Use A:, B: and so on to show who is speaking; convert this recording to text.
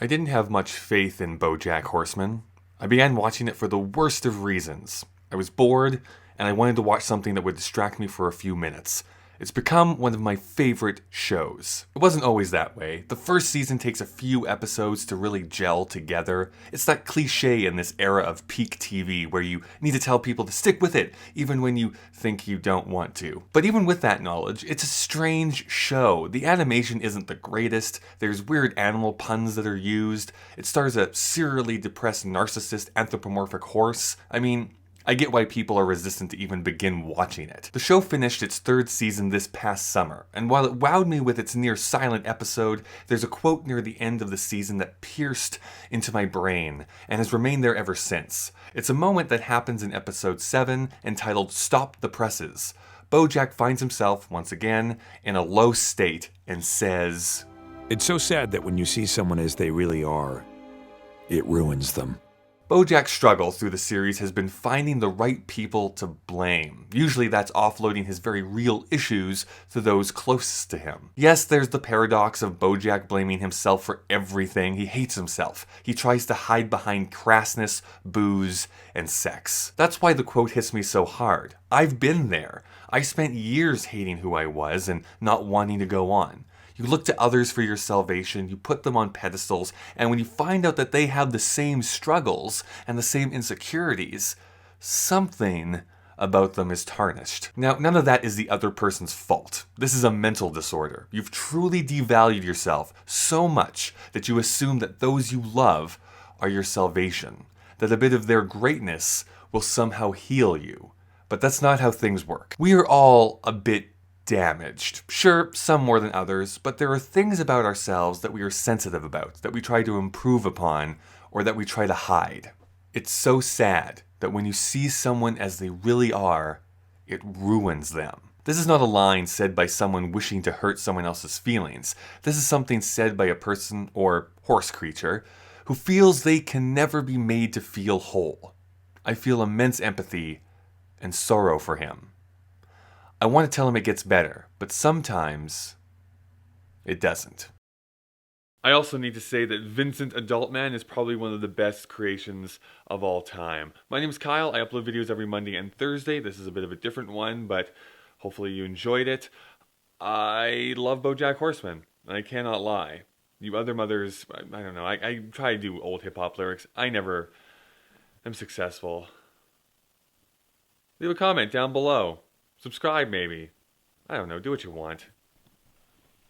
A: I didn't have much faith in Bojack Horseman. I began watching it for the worst of reasons. I was bored, and I wanted to watch something that would distract me for a few minutes. It's become one of my favorite shows. It wasn't always that way. The first season takes a few episodes to really gel together. It's that cliche in this era of peak TV where you need to tell people to stick with it, even when you think you don't want to. But even with that knowledge, it's a strange show. The animation isn't the greatest. There's weird animal puns that are used. It stars a serially depressed narcissist anthropomorphic horse. I get why people are resistant to even begin watching it. The show finished its third season this past summer, and while it wowed me with its near silent episode, there's a quote near the end of the season that pierced into my brain and has remained there ever since. It's a moment that happens in episode 7, entitled Stop the Presses. Bojack finds himself, once again, in a low state and says,
B: "It's so sad that when you see someone as they really are, it ruins them."
A: Bojack's struggle through the series has been finding the right people to blame. Usually that's offloading his very real issues to those closest to him. Yes, there's the paradox of Bojack blaming himself for everything. He hates himself. He tries to hide behind crassness, booze, and sex. That's why the quote hits me so hard. I've been there. I spent years hating who I was and not wanting to go on. You look to others for your salvation, you put them on pedestals, and when you find out that they have the same struggles and the same insecurities, something about them is tarnished. Now, none of that is the other person's fault. This is a mental disorder. You've truly devalued yourself so much that you assume that those you love are your salvation, that a bit of their greatness will somehow heal you. But that's not how things work. We are all a bit damaged. Sure, some more than others, but there are things about ourselves that we are sensitive about, that we try to improve upon, or that we try to hide. It's so sad that when you see someone as they really are, it ruins them. This is not a line said by someone wishing to hurt someone else's feelings. This is something said by a person, or horse creature, who feels they can never be made to feel whole. I feel immense empathy and sorrow for him. I want to tell him it gets better, but sometimes it doesn't. I also need to say that Vincent Adultman is probably one of the best creations of all time. My name is Kyle. I upload videos every Monday and Thursday. This is a bit of a different one, but hopefully you enjoyed it. I love Bojack Horseman, and I cannot lie. You other mothers, I don't know, I try to do old hip-hop lyrics. I never am successful. Leave a comment down below. Subscribe, maybe. I don't know, do what you want.